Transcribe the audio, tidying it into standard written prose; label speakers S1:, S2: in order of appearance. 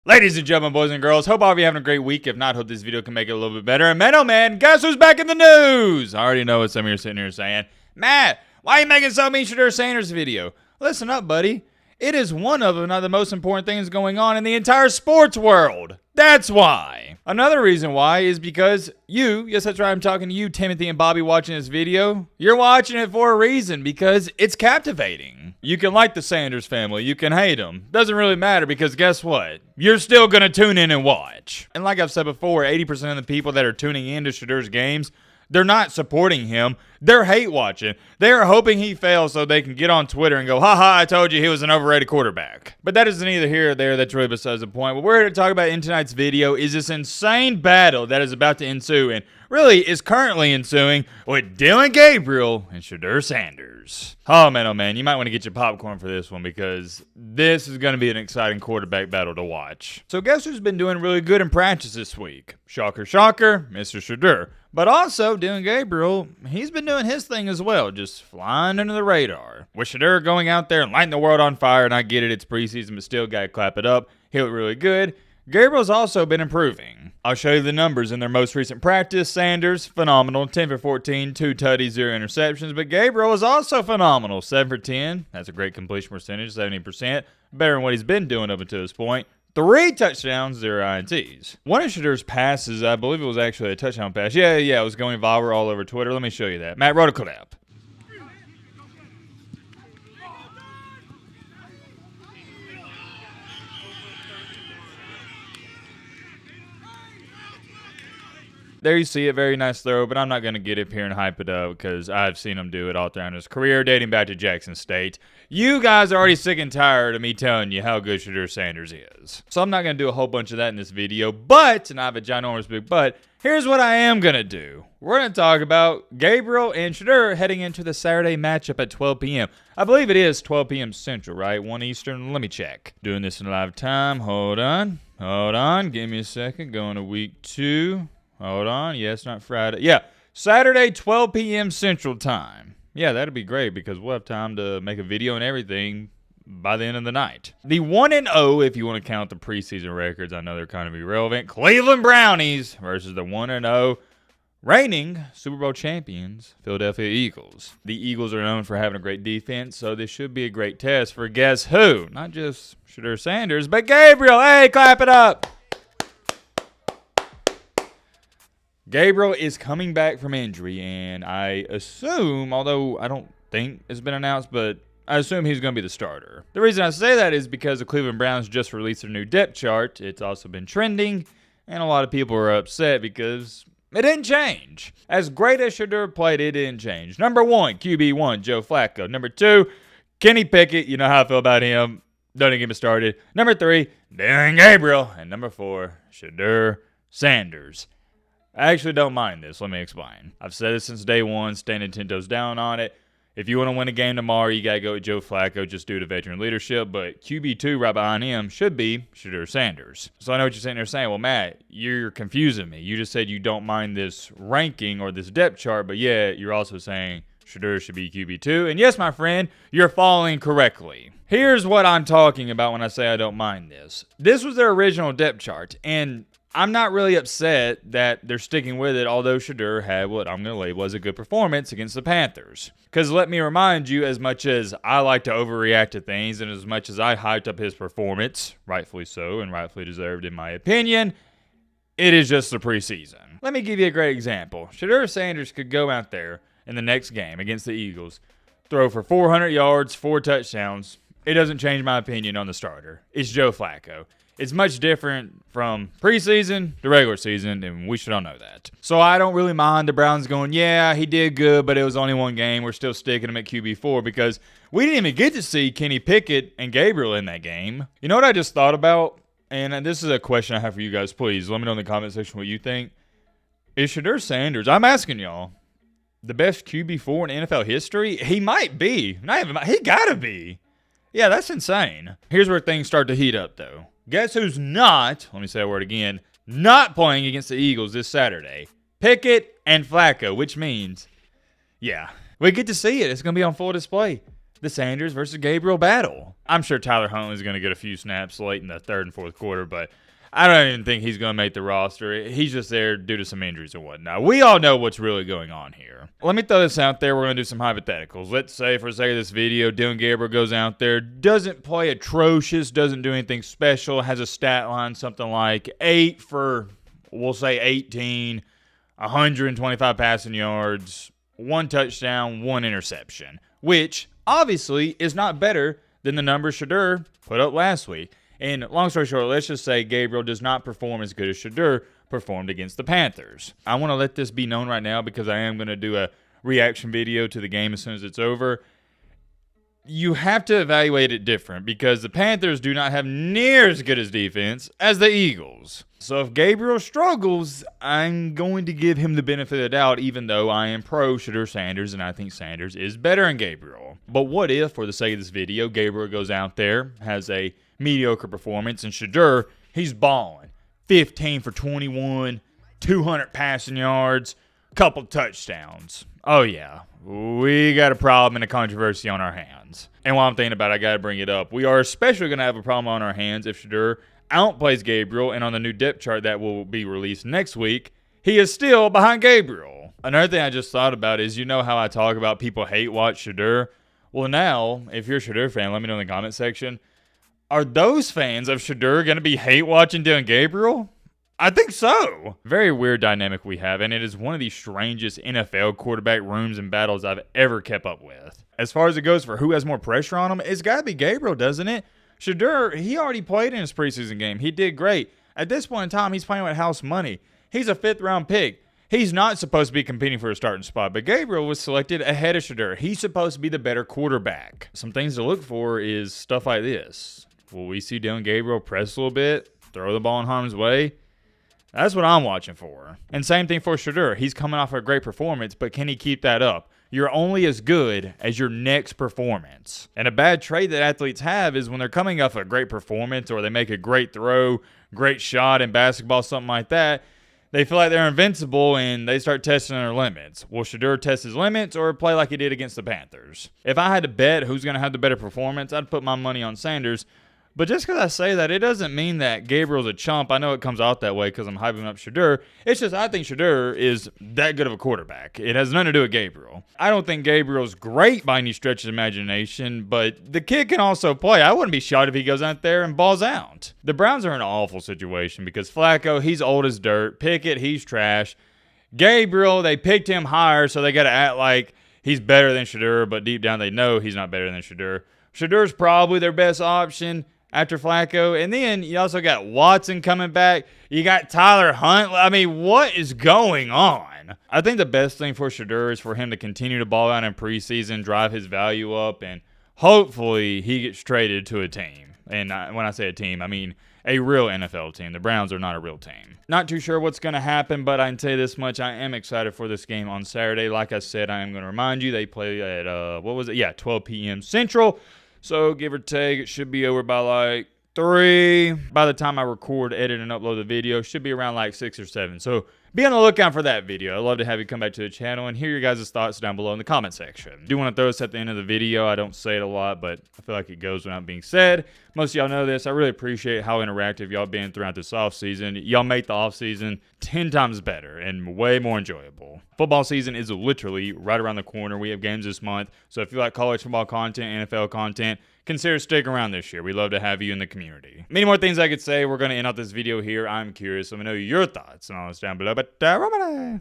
S1: Ladies and gentlemen, boys and girls, hope all of you having a great week. If not, hope this video can make it a little bit better. And man, oh man, guess who's back in the news? I already know what some of you are sitting here saying. Matt, why are you making so mean Shedeur Sanders video? Listen up, buddy. It is one of, if not the most important things going on in the entire sports world. That's why. Another reason why is because you, yes, that's right, I'm talking to you, Timothy and Bobby, watching this video. You're watching it for a reason, because it's captivating. You can like the Sanders family, you can hate them. Doesn't really matter, because guess what? You're still going to tune in and watch. And like I've said before, 80% of the people that are tuning into Shedeur's games, they're not supporting him. They're hate watching. They're hoping he fails so they can get on Twitter and go, haha, I told you he was an overrated quarterback. But that is neither here or there. That's really besides the point. What we're here to talk about in tonight's video is this insane battle that is about to ensue and really is currently ensuing with Dillon Gabriel and Shedeur Sanders. Oh man, you might want to get your popcorn for this one because this is going to be an exciting quarterback battle to watch. So guess who's been doing really good in practice this week? Shocker, shocker, Mr. Shedeur. But also, Dillon Gabriel, he's been doing his thing as well, just flying under the radar. With Shedeur going out there and lighting the world on fire, and I get it, it's preseason, but still gotta clap it up. He looked really good. Gabriel's also been improving. I'll show you the numbers in their most recent practice. Sanders, phenomenal, 10 for 14, 2 tutties, 0 interceptions. But Gabriel is also phenomenal, 7 for 10. That's a great completion percentage, 70%. Better than what he's been doing up until this point. 3 touchdowns, 0 INTs. One of Shedeur's passes, I believe it was actually a touchdown pass. Yeah, it was going viral all over Twitter. Let me show you that. Matt wrote a clip. There you see it, very nice throw, but I'm not going to get up here and hype it up because I've seen him do it all throughout his career, dating back to Jackson State. You guys are already sick and tired of me telling you how good Shedeur Sanders is. So I'm not going to do a whole bunch of that in this video, but, and I have a ginormous big but, here's what I am going to do. We're going to talk about Gabriel and Shedeur heading into the Saturday matchup at 12 p.m. I believe it is 12 p.m. Central, right? 1 Eastern. Let me check. Doing this in live time. Hold on. Give me a second. Going to week 2. Hold on. Yeah, it's not Friday. Yeah, Saturday, 12 p.m. Central Time. Yeah, that'd be great because we'll have time to make a video and everything by the end of the night. The 1-0, if you want to count the preseason records, I know they're kind of irrelevant. Cleveland Brownies versus the 1-0 reigning Super Bowl champions, Philadelphia Eagles. The Eagles are known for having a great defense, so this should be a great test for guess who? Not just Shedeur Sanders, but Gabriel. Hey, clap it up. Gabriel is coming back from injury, and I assume, although I don't think it's been announced, but I assume he's going to be the starter. The reason I say that is because the Cleveland Browns just released their new depth chart. It's also been trending, and a lot of people are upset because it didn't change. As great as Shedeur played, it didn't change. Number 1, QB1, Joe Flacco. Number 2, Kenny Pickett. You know how I feel about him. Don't even get me started. Number 3, Dillon Gabriel. And number 4, Shedeur Sanders. I actually don't mind this. Let me explain. I've said it since day one, standing 10 toes down on it. If you want to win a game tomorrow, you got to go with Joe Flacco just due to veteran leadership. But QB2 right behind him should be Shedeur Sanders. So I know what you're sitting there saying. Well, Matt, you're confusing me. You just said you don't mind this ranking or this depth chart, but yeah, you're also saying Shedeur should be QB2. And yes, my friend, you're following correctly. Here's what I'm talking about when I say I don't mind this. This was their original depth chart, and I'm not really upset that they're sticking with it, although Shedeur had what I'm going to label as a good performance against the Panthers. Because let me remind you, as much as I like to overreact to things and as much as I hyped up his performance, rightfully so and rightfully deserved in my opinion, it is just the preseason. Let me give you a great example. Shedeur Sanders could go out there in the next game against the Eagles, throw for 400 yards, 4 touchdowns. It doesn't change my opinion on the starter. It's Joe Flacco. It's much different from preseason to regular season, and we should all know that. So I don't really mind the Browns going, yeah, he did good, but it was only one game. We're still sticking him at QB4 because we didn't even get to see Kenny Pickett and Gabriel in that game. You know what I just thought about? And this is a question I have for you guys. Please let me know in the comment section what you think. Is Shedeur Sanders, I'm asking y'all, the best QB4 in NFL history? He might be. He gotta be. Yeah, that's insane. Here's where things start to heat up, though. Guess who's not, let me say that word again, not playing against the Eagles this Saturday? Pickett and Flacco, which means, yeah, we get to see it. It's going to be on full display. the Sanders versus Gabriel battle. I'm sure Tyler Huntley's going to get a few snaps late in the third and fourth quarter, but I don't even think he's going to make the roster. He's just there due to some injuries and whatnot. We all know what's really going on here. Let me throw this out there. We're going to do some hypotheticals. Let's say, for the sake of this video, Dillon Gabriel goes out there, doesn't play atrocious, doesn't do anything special, has a stat line something like 8 for, we'll say 18, 125 passing yards, 1 touchdown, 1 interception, which obviously is not better than the numbers Shedeur put up last week. And long story short, let's just say Gabriel does not perform as good as Shedeur performed against the Panthers. I want to let this be known right now because I am going to do a reaction video to the game as soon as it's over. You have to evaluate it different because the Panthers do not have near as good as defense as the Eagles. So if Gabriel struggles, I'm going to give him the benefit of the doubt, even though I am pro Shedeur Sanders and I think Sanders is better than Gabriel. But what if, for the sake of this video, Gabriel goes out there, has a mediocre performance, and Shedeur, he's balling. 15 for 21, 200 passing yards, couple touchdowns. Oh yeah, we got a problem and a controversy on our hands. And while I'm thinking about it, I got to bring it up. We are especially going to have a problem on our hands if Shedeur outplays Gabriel, and on the new depth chart that will be released next week, he is still behind Gabriel. Another thing I just thought about is, you know how I talk about people hate watch Shedeur? Well, now, if you're a Shedeur fan, let me know in the comment section. Are those fans of Shedeur going to be hate watching Dillon Gabriel? I think so. Very weird dynamic we have, and it is one of the strangest NFL quarterback rooms and battles I've ever kept up with. As far as it goes for who has more pressure on him, it's got to be Gabriel, doesn't it? Shedeur, he already played in his preseason game. He did great. At this point in time, he's playing with house money. He's a 5th-round pick. He's not supposed to be competing for a starting spot, but Gabriel was selected ahead of Shedeur. He's supposed to be the better quarterback. Some things to look for is stuff like this. Will we see Dillon Gabriel press a little bit, throw the ball in harm's way? That's what I'm watching for. And same thing for Shedeur. He's coming off a great performance, but can he keep that up? You're only as good as your next performance. And a bad trait that athletes have is when they're coming off a great performance or they make a great throw, great shot in basketball, something like that, they feel like they're invincible and they start testing their limits. Will Shedeur test his limits or play like he did against the Panthers? If I had to bet who's going to have the better performance, I'd put my money on Sanders. But just because I say that, it doesn't mean that Gabriel's a chump. I know it comes out that way because I'm hyping up Shedeur. It's just I think Shedeur is that good of a quarterback. It has nothing to do with Gabriel. I don't think Gabriel's great by any stretch of imagination, but the kid can also play. I wouldn't be shocked if he goes out there and balls out. The Browns are in an awful situation because Flacco, he's old as dirt. Pickett, he's trash. Gabriel, they picked him higher, so they got to act like he's better than Shedeur, but deep down they know he's not better than Shedeur. Shedeur's probably their best option after Flacco. And then you also got Watson coming back. You got Tyler Hunt. I mean, what is going on? I think the best thing for Shedeur is for him to continue to ball out in preseason, drive his value up, and hopefully he gets traded to a team. And when I say a team, I mean a real NFL team. The Browns are not a real team. Not too sure what's going to happen, but I can tell you this much. I am excited for this game on Saturday. Like I said, I am going to remind you, they play at, 12 p.m. Central. So, give or take, it should be over by like 3. By the time I record, edit, and upload the video, it should be around like 6 or 7. So, be on the lookout for that video. I'd love to have you come back to the channel and hear your guys' thoughts down below in the comment section. I do want to throw this at the end of the video. I don't say it a lot, but I feel like it goes without being said. Most of y'all know this. I really appreciate how interactive y'all been throughout this offseason. Y'all make the offseason 10 times better and way more enjoyable. Football season is literally right around the corner. We have games this month. So if you like college football content, NFL content, consider sticking around this year. We'd love to have you in the community. Many more things I could say. We're going to end out this video here. I'm curious. Let me know your thoughts and all this down below. But